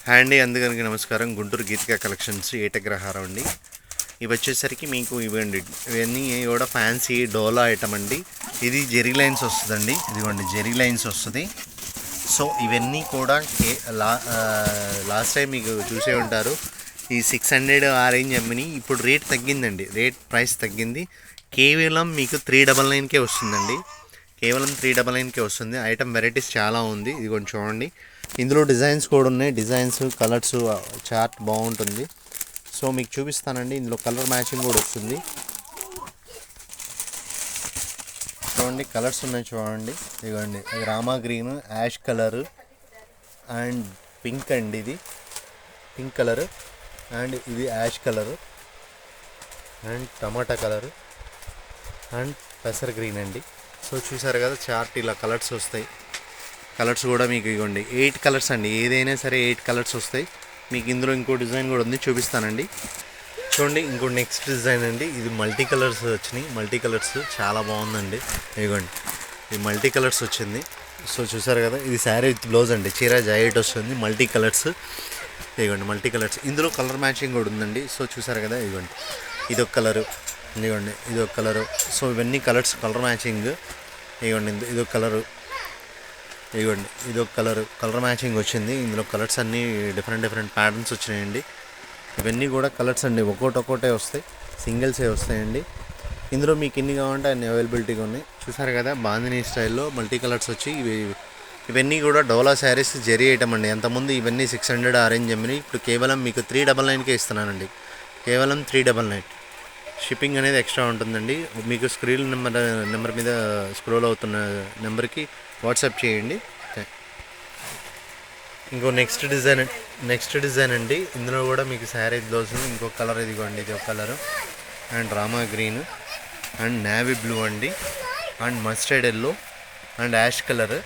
Hi అండి, అందరికీ నమస్కారం. గుంటూరు గీతిక కలెక్షన్స్ ఏటగ్రహారం అండి. ఇవి వచ్చేసరికి మీకు ఇవ్వండి, ఇవన్నీ కూడా ఫ్యాన్సీ డోలా ఐటమ్ అండి. ఇది జెరీ లైన్స్ వస్తుందండి, ఇదిగోండి జెరీ లైన్స్ వస్తుంది. సో ఇవన్నీ కూడా లాస్ట్ టైం మీకు చూసే ఉంటారు. ఈ 600 ఆ రేంజ్ అమ్మిని ఇప్పుడు రేట్ తగ్గిందండి, ప్రైస్ తగ్గింది. కేవలం మీకు 399కే వస్తుందండి. కేవలం 399కే వస్తుంది. ఐటమ్ వెరైటీస్ చాలా ఉంది, ఇది కొంచెం చూడండి. ఇందులో డిజైన్స్ కూడా ఉన్నాయి, డిజైన్స్ కలర్స్ చార్ట్ బాగుంటుంది. సో మీకు చూపిస్తానండి. ఇందులో కలర్ మ్యాచింగ్ కూడా వస్తుంది. చూడండి కలర్స్ ఉన్నాయి, చూడండి. ఇదిగోండి Rama green, ash colour and pink అండి. ఇది పింక్ కలర్ అండ్ ఇది యాష్ కలర్ అండ్ టమాటా కలర్ అండ్ పెసర్ గ్రీన్ అండి. సో చూసారు కదా చార్ట్, ఇలా కలర్స్ వస్తాయి. కలర్స్ కూడా మీకు ఇవ్వండి 8 కలర్స్ అండి, ఏదైనా సరే 8 కలర్స్ వస్తాయి మీకు. ఇందులో ఇంకో డిజైన్ కూడా ఉంది, చూపిస్తానండి. చూడండి ఇంకో నెక్స్ట్ డిజైన్ అండి. ఇది మల్టీ కలర్స్ వచ్చినాయి, మల్టీ కలర్స్ చాలా బాగుందండి. ఇదిగోండి ఇది మల్టీ కలర్స్ వచ్చింది. సో చూసారు కదా, ఇది శారీ విత్ బ్లౌజ్ అండి, చీర జాకెట్ వస్తుంది. మల్టీ కలర్స్, ఇదిగోండి మల్టీ కలర్స్. ఇందులో కలర్ మ్యాచింగ్ కూడా ఉందండి. సో చూసారు కదా, ఇదిగోండి ఇదొక కలరు, ఇదిగోండి ఇదొక కలరు. సో ఇవన్నీ కలర్స్ కలర్ మ్యాచింగ్. ఇదిగోండి ఇదొక కలరు, ఇదిగోండి ఇదొక కలర్ మ్యాచింగ్ వచ్చింది. ఇందులో కలర్స్ అన్నీ డిఫరెంట్ ప్యాటర్న్స్ వచ్చినాయండి. ఇవన్నీ కూడా కలర్స్ అండి, ఒక్కోటే వస్తాయి, సింగిల్సే వస్తాయండి. ఇందులో మీకు ఎన్ని కావాలంటే అన్ని అవైలబిలిటీగా ఉన్నాయి. చూసారు కదా, బాందినీ స్టైల్లో మల్టీ కలర్స్ వచ్చి ఇవన్నీ కూడా డోలా శారీస్ జెరీ ఐటమ్ అండి. అంతకుముందు ఇవన్నీ 600 ఆరెంజ్ అమ్మిని, ఇప్పుడు కేవలం మీకు 399కే ఇస్తున్నానండి. కేవలం 399. షిప్పింగ్ అనేది ఎక్స్ట్రా ఉంటుందండి. మీకు స్క్రీన్ నెంబర్ మీద స్క్రోల్ అవుతున్న నెంబర్కి వాట్సాప్ చేయండి. ఇంకో నెక్స్ట్ డిజైన్ అండి. ఇందులో కూడా మీకు శారీ బ్లౌజ్ ఇంకో కలర్, ఇదిగోండి ఇది ఒక colour and Rama green and navy blue అండి and mustard yellow and ash colour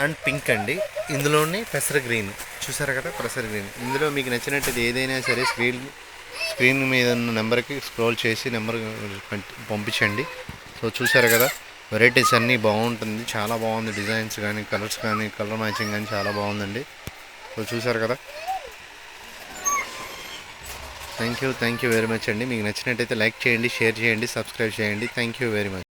and pink అండి. ఇందులోనే పెసర్ గ్రీన్, చూసారు కదా పెసర్ గ్రీన్. ఇందులో మీకు నచ్చినట్టు ఏదైనా సరే స్క్రీన్ మీద ఉన్న నెంబర్కి స్క్రోల్ చేసి నెంబర్ పంపించండి. సో చూసారు కదా, వెరైటీస్ అన్నీ బాగుంటుంది, చాలా బాగుంది. డిజైన్స్ కానీ కలర్స్ కానీ కలర్ మ్యాచింగ్ కానీ చాలా బాగుందండి. సో చూసారు కదా, థ్యాంక్ యూ వెరీ మచ్ అండి. మీకు నచ్చినట్టయితే లైక్ చేయండి, షేర్ చేయండి, సబ్స్క్రైబ్ చేయండి. Thank you very much.